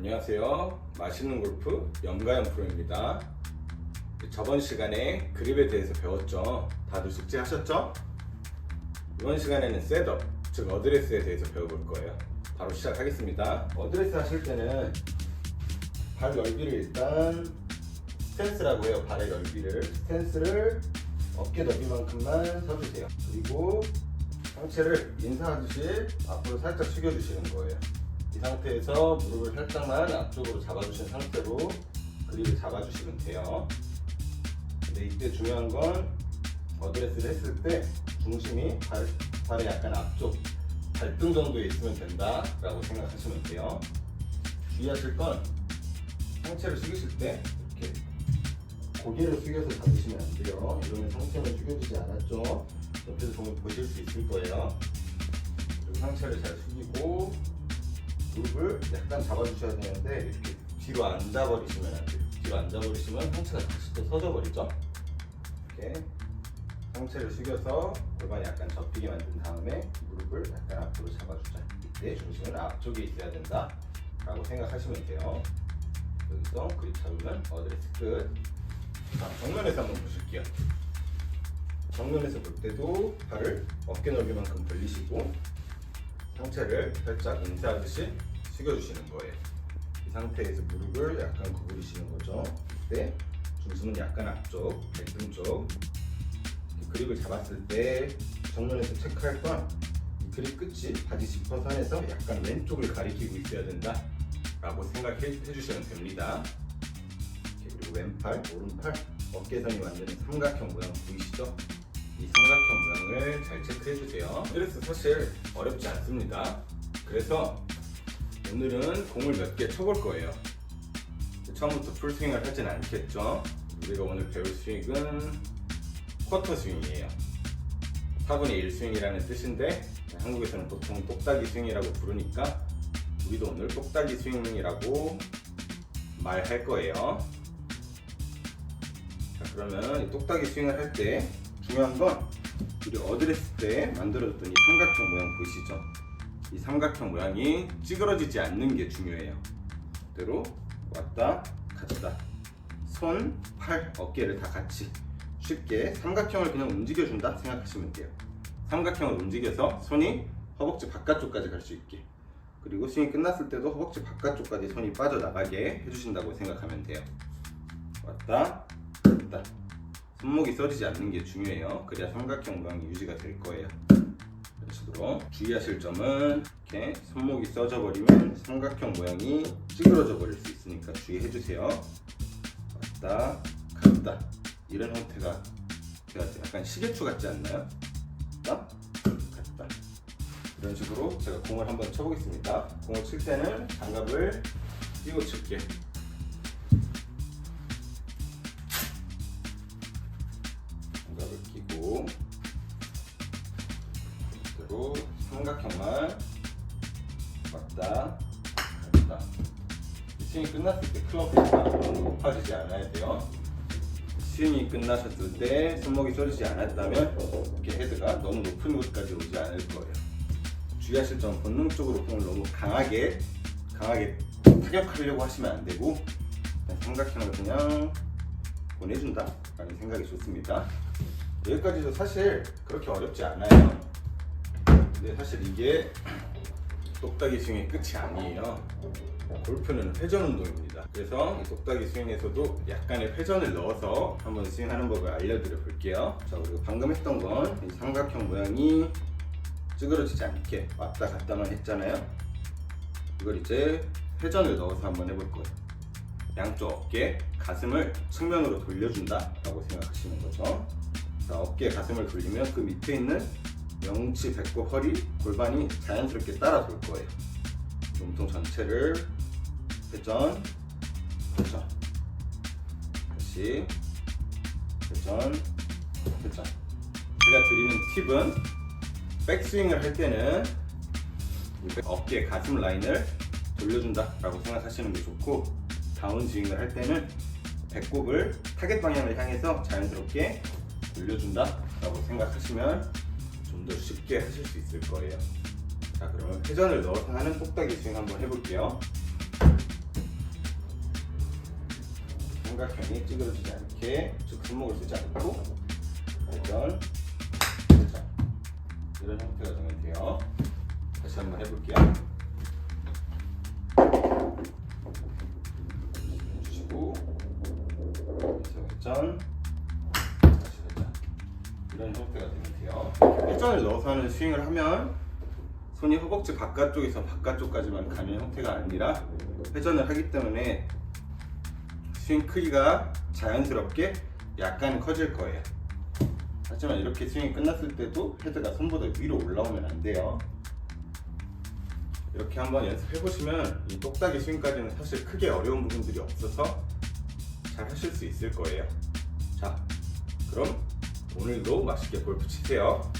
안녕하세요. 맛있는 골프 염가연 프로입니다. 저번 시간에 그립에 대해서 배웠죠. 다들 숙지하셨죠? 이번 시간에는 셋업, 즉 어드레스에 대해서 배워볼 거예요. 바로 시작하겠습니다. 어드레스 하실 때는 발 넓이를 일단 스탠스라고 해요. 발의 넓이를. 스탠스를 어깨 넓이만큼만 서주세요. 그리고 상체를 인사하듯이 앞으로 살짝 숙여주시는 거예요. 이 상태에서 무릎을 살짝만 앞쪽으로 잡아주신 상태로 그립을 잡아주시면 돼요. 근데 이때 중요한 건 어드레스를 했을 때 중심이 발의 약간 앞쪽 발등 정도에 있으면 된다 라고 생각하시면 돼요. 주의하실 건 상체를 숙이실 때 이렇게 고개를 숙여서 잡으시면 안 돼요. 이러면 상체는 숙여지지 않았죠. 옆에서 보면 보실 수 있을 거예요. 그리고 상체를 잘 숙이고 무릎을 약간 잡아주셔야 되는데 이렇게 뒤로 앉아버리시면 안 돼요. 뒤로 앉아버리시면 상체가 다시 또 서져버리죠. 이렇게 상체를 숙여서 골반이 약간 접히게 만든 다음에 무릎을 약간 앞으로 잡아주자. 이때 중심은 앞쪽에 있어야 된다 라고 생각하시면 돼요. 여기서 그립 잡으면 어드레스 끝. 자, 정면에서 한번 보실게요. 정면에서 볼 때도 발을 어깨 넓이만큼 벌리시고 상체를 살짝 인사하듯이 숙여주시는 거예요. 이 상태에서 무릎을 약간 구부리시는 거죠. 이때 중심은 약간 앞쪽, 발등 쪽. 그립을 잡았을 때 정면에서 체크할 건 이 그립 끝이 바지 지퍼선에서 약간 왼쪽을 가리키고 있어야 된다 라고 생각해 주시면 됩니다. 그리고 왼팔, 오른팔, 어깨선이 만드는 삼각형 모양 보이시죠? 이 삼각형 모양을 잘 체크해 주세요. 어드레스 사실 어렵지 않습니다. 그래서 오늘은 공을 몇 개 쳐볼 거예요. 처음부터 풀스윙을 하진 않겠죠. 우리가 오늘 배울 스윙은 쿼터 스윙이에요. 4분의 1 스윙이라는 뜻인데 한국에서는 보통 똑딱이 스윙이라고 부르니까 우리도 오늘 똑딱이 스윙이라고 말할 거예요. 자, 그러면 이 똑딱이 스윙을 할 때 중요한 건 우리 어드레스 때 만들어줬던 이 삼각형 모양 보이시죠? 이 삼각형 모양이 찌그러지지 않는 게 중요해요. 그대로 왔다 갔다 손, 팔, 어깨를 다 같이 쉽게 삼각형을 그냥 움직여준다 생각하시면 돼요. 삼각형을 움직여서 손이 허벅지 바깥쪽까지 갈 수 있게, 그리고 스윙이 끝났을 때도 허벅지 바깥쪽까지 손이 빠져나가게 해주신다고 생각하면 돼요. 왔다 갔다 손목이 써지지 않는 게 중요해요. 그래야 삼각형 모양이 유지가 될 거예요. 이런 식으로 주의하실 점은 이렇게 손목이 써져 버리면 삼각형 모양이 찌그러져 버릴 수 있으니까 주의해 주세요. 왔다 갔다 이런 형태가 약간 시계추 같지 않나요? 왔다 갔다 이런 식으로 제가 공을 한번 쳐보겠습니다. 공을 칠 때는 장갑을 끼고 칠게요. 장갑을 끼고 그대로 삼각형만 왔다 갔다. 스윙이 끝났을 때 클럽 헤드가 너무 높아지지 않아야 돼요. 스윙이 끝나셨을 때 손목이 쏠리지 않았다면 이렇게 헤드가 너무 높은 곳까지 오지 않을 거예요. 주의하실 점, 본능적으로 공을 너무 강하게 타격하려고 하시면 안 되고 그냥 삼각형을 그냥 보내준다 라는 생각이 좋습니다. 여기까지도 사실 그렇게 어렵지 않아요. 근데 사실 이게 똑딱이 스윙의 끝이 아니에요. 골프는 회전 운동입니다. 그래서 이 똑딱이 스윙에서도 약간의 회전을 넣어서 한번 스윙하는 법을 알려드려 볼게요. 자, 그리고 방금 했던 건 이 삼각형 모양이 찌그러지지 않게 왔다 갔다만 했잖아요. 이걸 이제 회전을 넣어서 한번 해볼 거예요. 양쪽 어깨, 가슴을 측면으로 돌려준다 라고 생각하시는 거죠. 자, 어깨, 가슴을 돌리면 그 밑에 있는 명치, 배꼽, 허리, 골반이 자연스럽게 따라 돌 거예요. 몸통 전체를 회전, 회전, 다시 회전, 회전. 제가 드리는 팁은 백스윙을 할 때는 어깨, 가슴 라인을 돌려준다 라고 생각하시는 게 좋고, 다운스윙을 할 때는 배꼽을 타겟 방향을 향해서 자연스럽게 돌려준다 라고 생각하시면 좀 더 쉽게 하실 수 있을 거예요. 자, 그러면 회전을 넣어서 하는 똑딱이 스윙 한번 해볼게요. 삼각형이 찌그러지지 않게, 즉 손목을 쓰지 않고 회전, 회전, 이런 형태가 되면 돼요. 다시 한번 해볼게요. 주시고 회전, 다시 회전, 이런 형태가 되면 돼요. 회전을 넣어서 하는 스윙을 하면 손이 허벅지 바깥쪽에서 바깥쪽까지만 가는 형태가 아니라 회전을 하기 때문에 스윙 크기가 자연스럽게 약간 커질 거예요. 하지만 이렇게 스윙이 끝났을 때도 헤드가 손보다 위로 올라오면 안 돼요. 이렇게 한번 연습해 보시면 이 똑딱이 스윙까지는 사실 크게 어려운 부분들이 없어서 잘 하실 수 있을 거예요. 자, 그럼 오늘도 맛있게 골프 치세요.